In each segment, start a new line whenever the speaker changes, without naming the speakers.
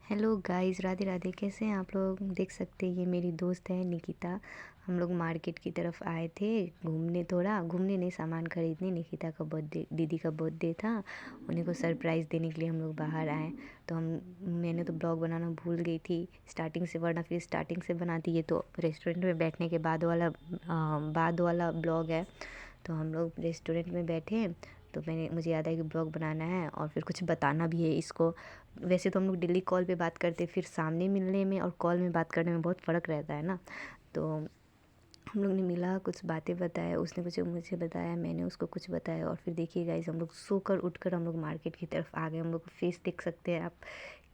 Hello guys, Radhe Radhe. कैसे हैं आप लोग? देख सकते हैं ये मेरी दोस्त है निकिता। हम लोग मार्केट की तरफ आए थे घूमने, थोड़ा घूमने नहीं, सामान खरीदने। निकिता का बर्थडे, दीदी का बर्थडे था। उन्हीं को सरप्राइज़ देने के लिए हम लोग बाहर आए। तो मैंने तो ब्लॉग बनाना भूल गई थी स्टार्टिंग से, वरना फिर स्टार्टिंग से बनाती। ये तो रेस्टोरेंट में बैठने के बाद वाला ब्लॉग है। तो हम लोग रेस्टोरेंट में बैठे, तो मुझे याद आया कि ब्लॉग बनाना है और फिर कुछ बताना भी है इसको। वैसे तो हम लोग डेली कॉल पे बात करते, फिर सामने मिलने में और कॉल में बात करने में बहुत फ़र्क रहता है ना। तो हम लोग ने मिला, कुछ बातें बताया, उसने कुछ मुझे बताया, मैंने उसको कुछ बताया। और फिर देखिए गाइस, हम लोग सोकर उठकर हम लोग मार्केट की तरफ आ गए। हम लोग को फेस देख सकते हैं आप,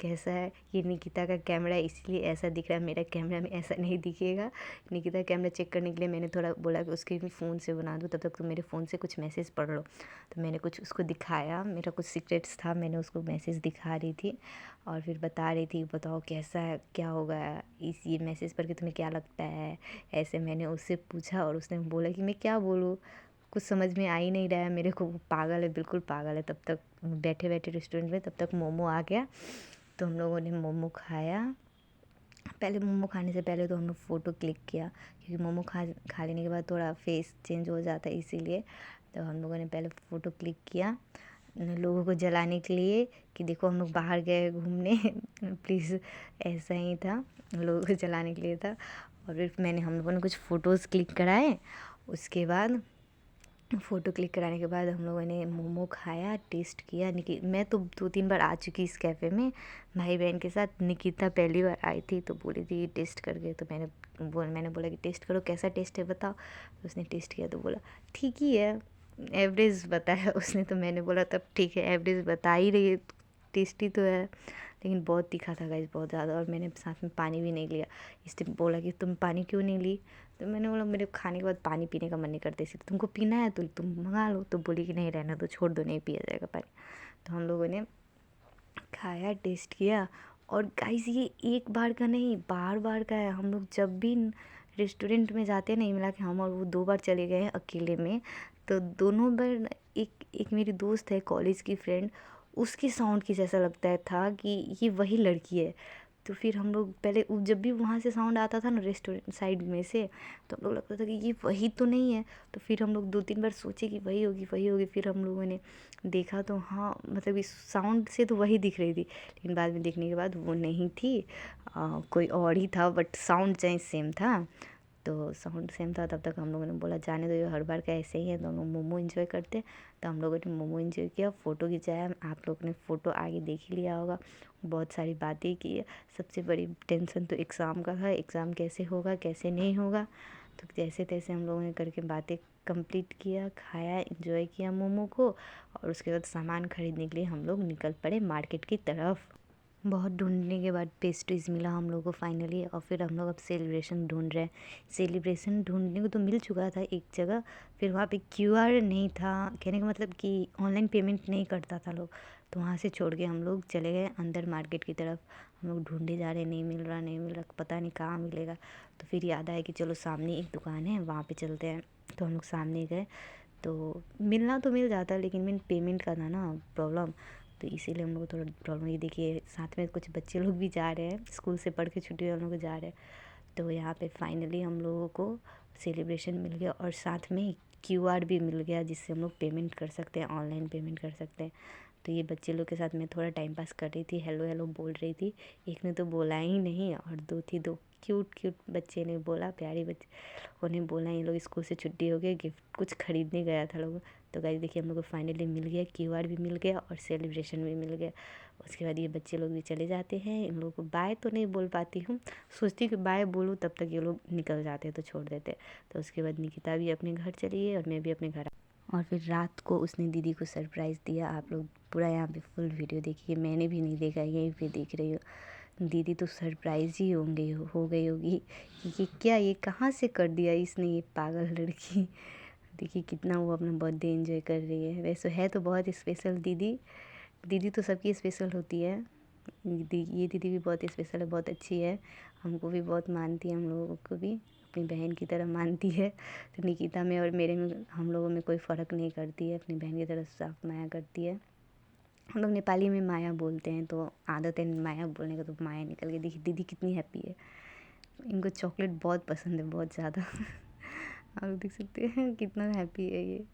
कैसा है। ये निकिता का कैमरा है इसलिए ऐसा दिख रहा है, मेरा कैमरा में ऐसा नहीं दिखेगा। निकिता कैमरा चेक करने के लिए मैंने थोड़ा बोला कि उसके भी फ़ोन से बना दूँ, तब तक तो मेरे फ़ोन से कुछ मैसेज पढ़ लो। तो मैंने कुछ उसको दिखाया, मेरा कुछ सीक्रेट्स था, मैंने उसको मैसेज दिखा रही थी और फिर बता रही थी बताओ कैसा है, क्या होगा इस ये मैसेज पढ़ के, तुम्हें क्या लगता है। ऐसे मैंने उससे पूछा और उसने बोला कि मैं क्या बोलूँ, कुछ समझ में आ ही नहीं रहा है मेरे को। वो पागल है, बिल्कुल पागल है। तब तक बैठे बैठे रेस्टोरेंट में, तब तक मोमो आ गया। तो हम लोगों ने मोमो खाया। पहले मोमो खाने से पहले तो हम लोग फ़ोटो क्लिक किया, क्योंकि मोमो खा लेने के बाद थोड़ा फेस चेंज हो जाता है इसीलिए। तो हम लोगों ने पहले फ़ोटो क्लिक किया लोगों को जलाने के लिए कि देखो हम लोग बाहर गए घूमने। प्लीज़, ऐसा ही था, लोगों को जलाने के लिए था। और फिर हम लोगों ने कुछ फ़ोटोज़ क्लिक कराए। उसके बाद फ़ोटो क्लिक कराने के बाद हम लोगों ने मोमो खाया, टेस्ट किया। मैं तो 2-3 बार आ चुकी इस कैफ़े में भाई बहन के साथ। निकिता पहली बार आई थी तो बोली थी टेस्ट करके। तो मैंने बोला कि टेस्ट करो, कैसा टेस्ट है बताओ। तो उसने टेस्ट किया तो बोला ठीक ही है, एवरेज बताया उसने। तो मैंने बोला तब ठीक है, एवरेज बता ही रही है, टेस्टी तो है। लेकिन बहुत तीखा था गाइस, बहुत ज़्यादा। और मैंने साथ में पानी भी नहीं लिया। इसने बोला कि तुम पानी क्यों नहीं ली। तो मैंने बोला मेरे खाने के बाद पानी पीने का मन नहीं करता, इसलिए तुमको पीना है तो तुम मंगा लो। तो बोली कि नहीं रहना तो छोड़ दो, नहीं पिया जाएगा पानी। तो हम लोगों ने खाया, टेस्ट किया। और गाइस ये एक बार का नहीं, बार बार का है। हम लोग जब भी रेस्टोरेंट में जाते हैं, नहीं मिला कि हम और वो 2 बार चले गए हैं अकेले में। तो दोनों बार एक एक मेरी दोस्त है कॉलेज की फ्रेंड, उसके साउंड की जैसा लगता है था कि ये वही लड़की है। तो फिर हम लोग पहले जब भी वहाँ से साउंड आता था ना रेस्टोरेंट साइड में से, तो हम लोग लगता था कि ये वही तो नहीं है। तो फिर हम लोग 2-3 बार सोचे कि वही होगी वही होगी। फिर हम लोगों ने देखा तो हाँ, मतलब इस साउंड से तो वही दिख रही थी, लेकिन बाद में देखने के बाद वो नहीं थी, कोई और ही था। बट साउंड चाहे सेम था। तो साउंड सेम था। तब तक हम लोगों ने बोला जाने दो, ये हर बार का ऐसे ही है, दोनों मोमो एंजॉय करते हैं। तो हम लोगों ने मोमो एंजॉय किया, फ़ोटो खिंचाया। आप लोगों ने फ़ोटो आगे देख ही लिया होगा। बहुत सारी बातें की है। सबसे बड़ी टेंशन तो एग्ज़ाम का था, एग्ज़ाम कैसे होगा कैसे नहीं होगा। तो जैसे तैसे हम लोगों ने करके बातें कंप्लीट किया, खाया, एंजॉय किया मोमो को। और उसके बाद सामान खरीदने के लिए हम लोग निकल पड़े मार्केट की तरफ। बहुत ढूँढने के बाद पेस्ट्रीज़ मिला हम लोगों को फाइनली। और फिर हम लोग अब सेलिब्रेशन ढूँढ रहे हैं। सेलिब्रेशन ढूँढने को तो मिल चुका था एक जगह, फिर वहाँ पे क्यूआर नहीं था। कहने का मतलब कि ऑनलाइन पेमेंट नहीं करता था लोग। तो वहाँ से छोड़ के हम लोग चले गए अंदर मार्केट की तरफ। हम लोग ढूँढे जा रहे, नहीं मिल रहा नहीं मिल रहा, पता नहीं कहाँ मिलेगा। तो फिर याद आया कि चलो सामने एक दुकान है, वहाँ पे चलते हैं। तो हम लोग सामने गए। तो मिलना तो मिल जाता, लेकिन मेन पेमेंट का था ना प्रॉब्लम। तो इसीलिए हम लोग को थोड़ा प्रॉब्लम। ये देखिए साथ में कुछ बच्चे लोग भी जा रहे हैं, स्कूल से पढ़ के छुट्टी हम लोग जा रहे हैं। तो यहाँ पे फाइनली हम लोगों को सेलिब्रेशन मिल गया और साथ में क्यूआर भी मिल गया, जिससे हम लोग पेमेंट कर सकते हैं, ऑनलाइन पेमेंट कर सकते हैं। तो ये बच्चे लोग के साथ मैं थोड़ा टाइम पास कर रही थी, हेलो हेलो बोल रही थी। एक ने तो बोला ही नहीं, और दो क्यूट क्यूट बच्चे ने बोला, प्यारे बच्चे उन्हें बोला। ये लोग स्कूल से छुट्टी हो गई, गिफ्ट कुछ खरीदने गया था लोग। तो गाइस देखिए हम लोग को फाइनली मिल गया, क्यूआर भी मिल गया और सेलिब्रेशन भी मिल गया। उसके बाद ये बच्चे लोग भी चले जाते हैं। इन लोगों को बाय तो नहीं बोल पाती हूँ, सोचती कि बाय बोलूँ, तब तक ये लोग निकल जाते हैं तो छोड़ देते। तो उसके बाद निकिता भी अपने घर चली गई और मैं भी अपने घर। और फिर रात को उसने दीदी को सरप्राइज़ दिया। आप लोग पूरा यहाँ पे फुल वीडियो देखिए, मैंने भी नहीं देखा, यहीं पे देख रही हूँ। दीदी तो सरप्राइज़ ही हो गई होगी कि क्या ये कहाँ से कर दिया इसने, ये पागल लड़की। देखिए कितना वो अपना बर्थडे एंजॉय कर रही है। वैसे है तो बहुत स्पेशल दीदी। दीदी तो सबकी स्पेशल होती है। ये दीदी भी बहुत स्पेशल है, बहुत अच्छी है। हमको भी बहुत मानती है, हम लोगों को भी अपनी बहन की तरह मानती है। तो निकिता में और मेरे में, हम लोगों में कोई फ़र्क नहीं करती है, अपनी बहन की तरह साफ माया करती है। हम लोग नेपाली में माया बोलते हैं, तो आदत है माया बोलने का, तो माया निकल गई। देखिए दीदी कितनी हैप्पी है, इनको चॉकलेट बहुत पसंद है, बहुत ज़्यादा। आप लोग देख सकते हैं कितना हैप्पी है ये।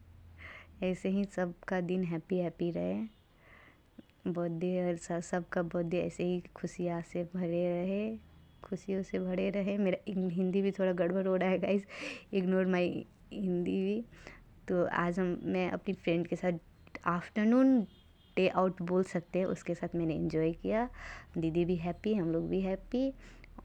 ऐसे ही सबका दिन हैप्पी हैप्पी रहे, बर्थडे और सबका बर्थडे ऐसे ही खुशियाँ से भरे रहे, खुशियों से भरे रहे। मेरा हिंदी भी थोड़ा गड़बड़ हो रहा है गाइस, इग्नोर माय हिंदी भी। तो आज मैं अपनी फ्रेंड के साथ आफ्टरनून डे आउट बोल सकते हैं, उसके साथ मैंने एंजॉय किया। दीदी भी हैप्पी, हम लोग भी हैप्पी।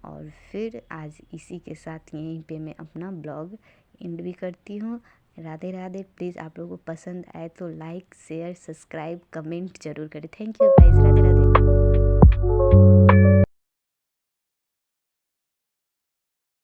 और फिर आज इसी के साथ यहीं पे मैं अपना ब्लॉग एंड भी करती हूँ। राधे राधे। प्लीज़ आप लोगों को पसंद आए तो लाइक शेयर सब्सक्राइब कमेंट जरूर करें। Thank you guys. Radhe Radhe.